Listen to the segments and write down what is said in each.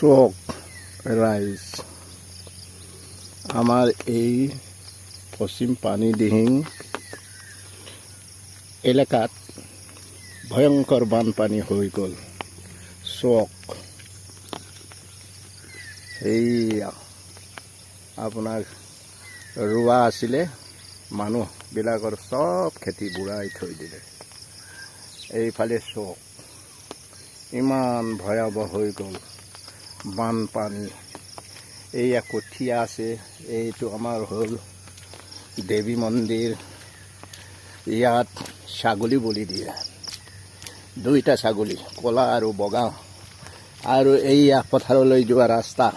চক ৰাইজ আমাৰ এই পশ্চিম পানীদিহিং এলেকাত ভয়ংকৰ বানপানী হৈ গ'ল। চক এইয়া আপোনাৰ ৰোৱা আছিলে, মানুহবিলাকৰ চব খেতি বুঢ়াই থৈ দিলে। এইফালে চক ইমান ভয়াৱহ হৈ গ'ল বানপানী। এইয়া কঠীয়া আছে, এইটো আমাৰ হ'ল দেৱী মন্দিৰ। ইয়াত ছাগলী বলি দিয়ে, দুইটা ছাগলী, ক'লা আৰু বগা। আৰু এইয়া পথাৰলৈ যোৱা ৰাস্তা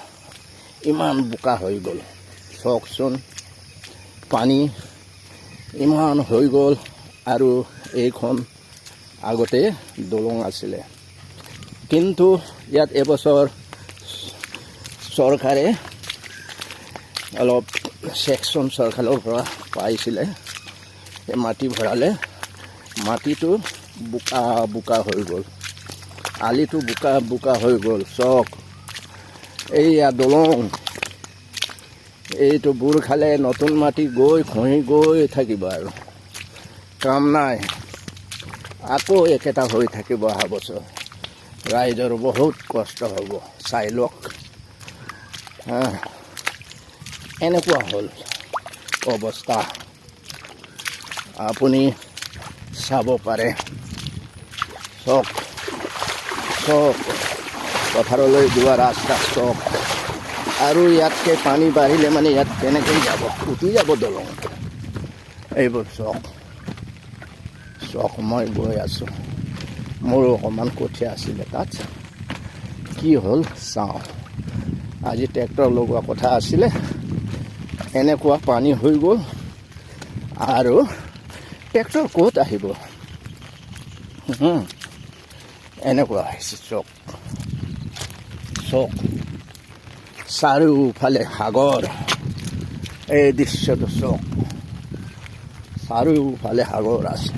ইমান বোকা হৈ গ'ল। চাওকচোন, পানী ইমান হৈ গ'ল। আৰু এইখন আগতে দলং আছিলে, কিন্তু ইয়াত এবছৰ চৰকাৰে অলপ ছেকশ্যন চৰকাৰৰ পৰা পাইছিলে, মাটি ভৰালে, মাটিটো বোকা বোকা হৈ গ'ল, আলিটো বোকা বোকা হৈ গ'ল। চক এইয়া দলং, এইটো বুৰ খালে নতুন মাটি গৈ খহি গৈ থাকিব আৰু কাম নাই, আকৌ একেটা হৈ থাকিব অহা বছৰ। ৰাইজৰ বহুত কষ্ট হ'ব, চাই লওক। এনেকুৱা হ'ল অৱস্থা, আপুনি চাব পাৰে। চক চক পথাৰলৈ যোৱা ৰাস্তা চক। আৰু ইয়াতকৈ পানী বাঢ়িলে মানে ইয়াত কেনেকৈ যাব, উঠি যাব দলং। এইবোৰ চক চক। মই গৈ আছোঁ, মোৰো অকণমান কঠীয়া আছিলে তাত, কি হ'ল চাওঁ। আজি ট্ৰেক্টৰ লগোৱা কথা আছিলে, এনেকুৱা পানী হৈ গ'ল। আৰু ট্ৰেক্টৰ ক'ত আহিব, এনেকুৱা হৈছে চক চক। চাৰিওফালে সাগৰ, এই দৃশ্যটো চক, চাৰিওফালে সাগৰ আছে।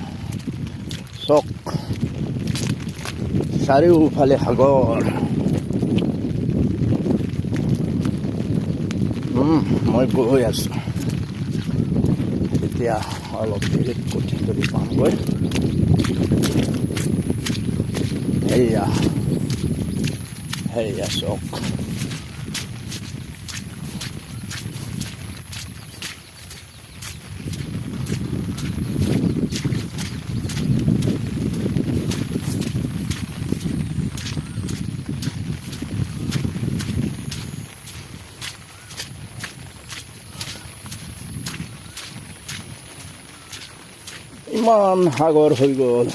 চক চাৰিওফালে সাগৰ। মই গৈ আছোঁ, এতিয়া অলপ দেৰিত কঠি কৰি পামগৈ। সেয়া সেয়া চক। ইমান সাগৰ হৈ গ'ল।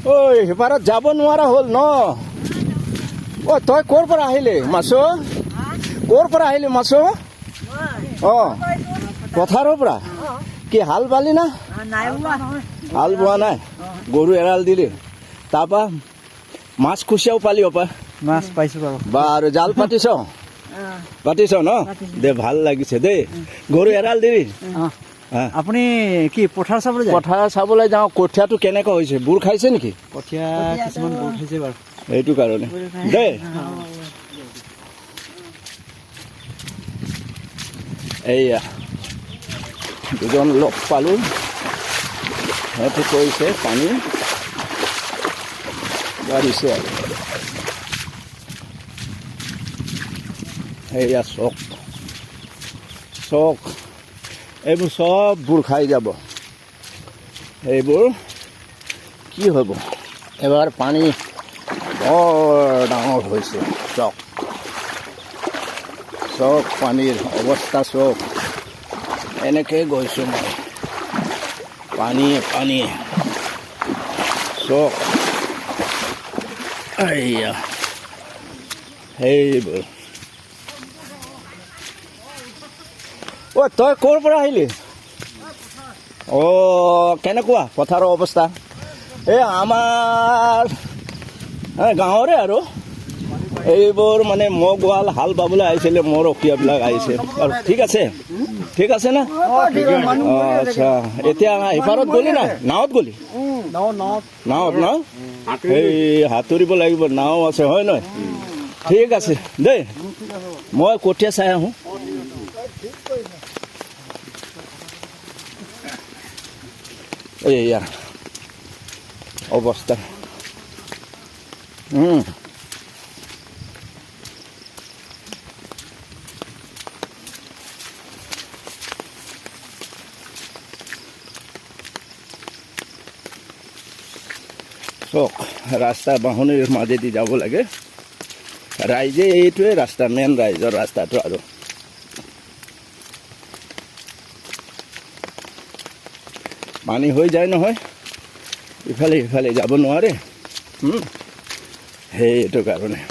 ঐ, সিপাৰত যাব নোৱাৰা হ'ল ন? অ' তই ক'ৰ পৰা আহিলি মাছো? ক'ৰ পৰা আহিলি মাছো? অঁ, পথাৰৰ পৰা। কি হাল বালি না? হাল বোৱা নাই, গৰু এৰাল দিলি। তাৰপৰা মাছ কুচিয়াও পালি? মাছ পাইছো বাৰু। বা, আৰু জাল পাতিছ? পাতিছ ন? দে, ভাল লাগিছে দেই। গৰু এৰাল দিলি? আপুনি কি পথাৰ চাবলৈ যায়? পথাৰ চাবলৈ যাওঁ। কঠীয়াটো কেনেকুৱা হৈছে, বুৰ খাইছে নেকি? কঠীয়া কিছুমান বুৰ খাইছে বাৰু। সেইটো কাৰণে দেই। এইয়া দুজন লগ পালোঁ, সিহঁতে কৈছে পানী বাঢ়িছে আৰু। এইয়া চক চক, এইবোৰ চব বুৰ খাই যাব। এইবোৰ কি হ'ব, এবাৰ পানী বৰ ডাঙৰ হৈছে। চক চক, পানীৰ অৱস্থা চক। এনেকৈ গৈছোঁ মই, পানীয়ে পানীয়ে চক। এইয়া সেইবোৰ। অ' তই ক'ৰ পৰা আহিলি? অ' কেনেকুৱা পথাৰৰ অৱস্থা? এই আমাৰ গাঁৱৰে আৰু এইবোৰ মানে মগৱাল হাল বাবলৈ আহিছিলে, মোৰ অখীয়াবিলাক আহিছে আৰু। ঠিক আছে, ঠিক আছে না? আচ্ছা, এতিয়া সিপাৰত গ'লি নাই? নাৱত গ'লি? নাৱত ন? এই সাঁতুৰিব লাগিব, নাও আছে হয় নহয়? ঠিক আছে দেই, মই কঠীয়া চাই আহোঁ। এইয়া অৱস্থা। চক ৰাস্তা বাহনিৰ মাজেদি যাব লাগে। ৰাইজে এইটোৱে ৰাস্তা, মেইন ৰাইজৰ ৰাস্তাটো। আৰু পানী হৈ যায় নহয়, ইফালে ইফালে যাব নোৱাৰে। সেইটো কাৰণে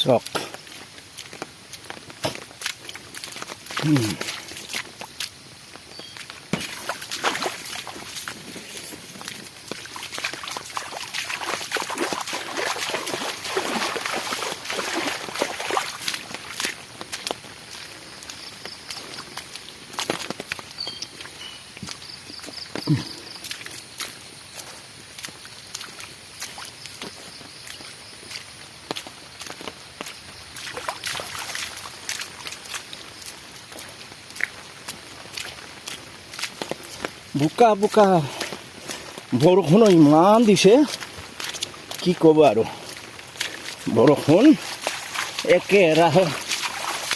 চক। বোকা বোকা, বৰষুণো ইমান দিছে, কি ক'ব আৰু। বৰষুণ একেৰাহে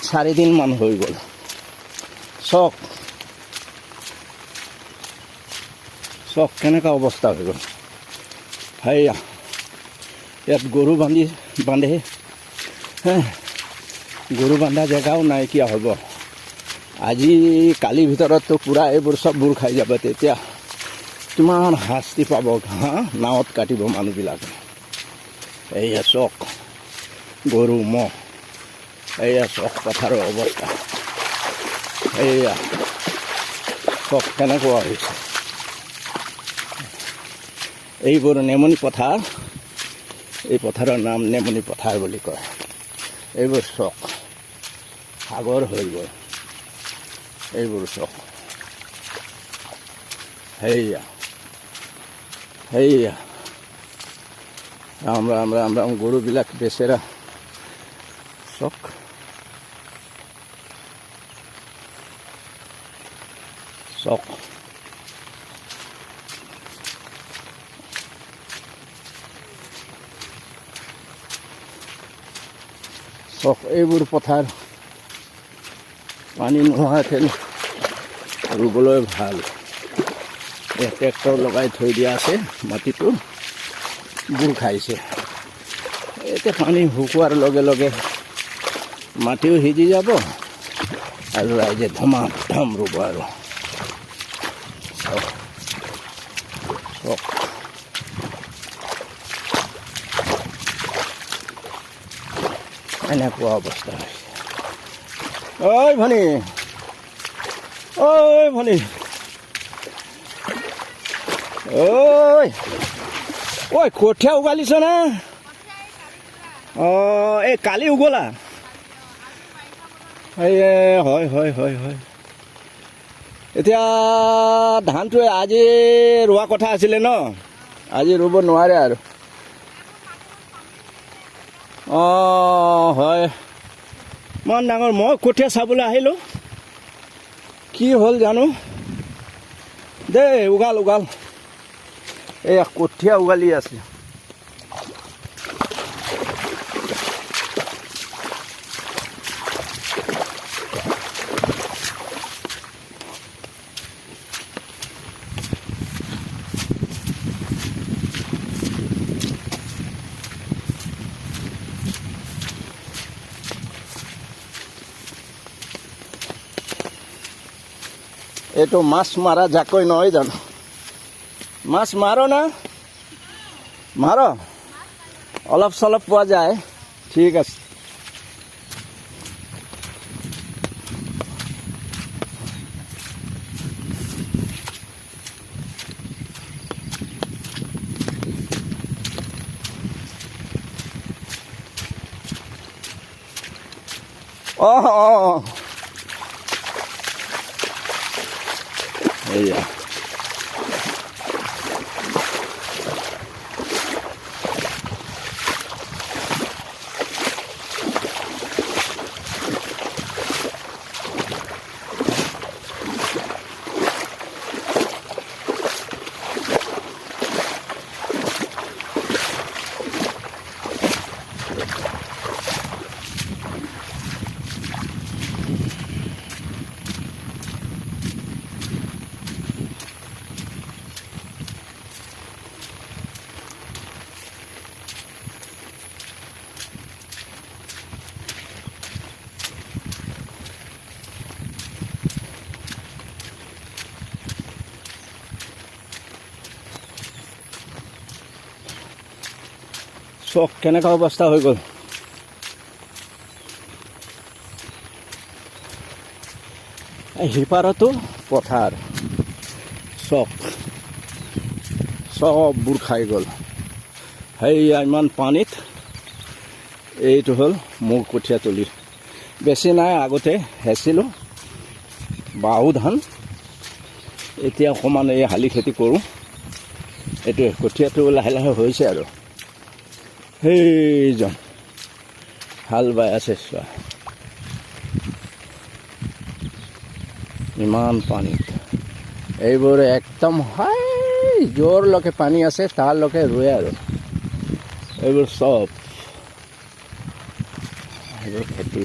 4 দিনমান হৈ গ'ল। চক চক কেনেকুৱা অৱস্থা হৈ গ'ল। সেয়া ইয়াত গৰু বান্ধে, গৰু বান্ধা জেগাও নাইকিয়া হ'ব। আজি কালিৰ ভিতৰততো পূৰা এইবোৰ চব বুৰ খাই যাব। তেতিয়া কিমান শাস্তি পাব, নাৱত কাটিব মানুহবিলাকে। এইয়া চক গৰু ম'হ, এইয়া চক পথাৰৰ অৱস্থা। এইয়া চক কেনেকুৱা হৈছে। এইবোৰ নেমনি পথাৰ, এই পথাৰৰ নাম নেমনি পথাৰ বুলি কয়। এইবোৰ চক সাগৰ হৈ গ'ল, এইবোৰ চক। সেয়া সেয়া ৰাম ৰাম ৰাম ৰাম, গৰুবিলাক বেচেৰা। চক চক চক। এইবোৰ পথাৰ পানী নোহোৱাহেঁতেন ৰুবলৈ ভাল। ট্ৰেক্টৰ লগাই থৈ দিয়া আছে, মাটিটো বুৰ খাইছে। এতিয়া পানী শুকোৱাৰ লগে লগে মাটিও সিজি যাব আৰু ৰাইজে ধমাধম ৰুব। আৰু চক এনেকুৱা অৱস্থা হৈছে। ঐ ভনী, ঐ ভনী, ঐ কঠীয়া উঘালিছ না? অঁ, এই কালি উগলা? এই হয় হয় হয় হয়। এতিয়া ধানটো আজি ৰোৱা কথা আছিলে ন, আজি ৰুব নোৱাৰে আৰু। অঁ হয়, ইমান ডাঙৰ। মই কঠীয়া চাবলৈ আহিলোঁ, কি হ'ল জানো দেই। উঘাল উঘাল, এয়া কঠীয়া উঘালি আছে। এইটো মাছ মাৰা জাকৈ নহয় জানো? মাছ মাৰো না? মাৰ, অলপ চলপ পোৱা যায়। ঠিক আছে। অঁ অঁ এয়া চক কেনেকুৱা অৱস্থা হৈ গ'ল। সিপাৰতো পথাৰ চক চববোৰ খাই গ'ল। সেইয়া ইমান পানীত এইটো হ'ল মোৰ কঠীয়া তলি। বেছি নাই, আগতে হেঁচিলোঁ বাহু ধান, এতিয়া অকণমান এই শালি খেতি কৰোঁ। এইটোৱে কঠীয়াটো লাহে লাহে হৈছে আৰু সেইজন হাল বাই আছে চোৱা, ইমান পানীত। এইবোৰ একদম হাই জোৰলৈকে পানী আছে, তাৰলৈকে ৰুৱে আৰু এইবোৰ চব এইবোৰ খেতি।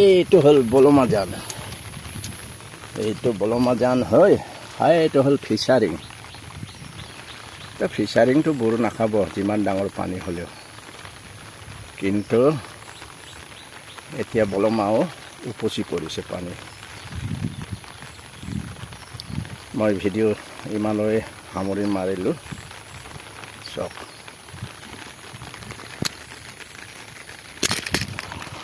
এইটো হ'ল বলমা জান, এইটো বলমা জান হয়। এইটো হ'ল ফিচাৰিং। ফিচাৰিংটো বৰ নাখাব যিমান ডাঙৰ পানী হ'লেও, কিন্তু এতিয়া বলমাও উপচি পৰিছে পানী। মই ভিডিঅ' ইমানলৈ সামৰি মাৰিলোঁ। চক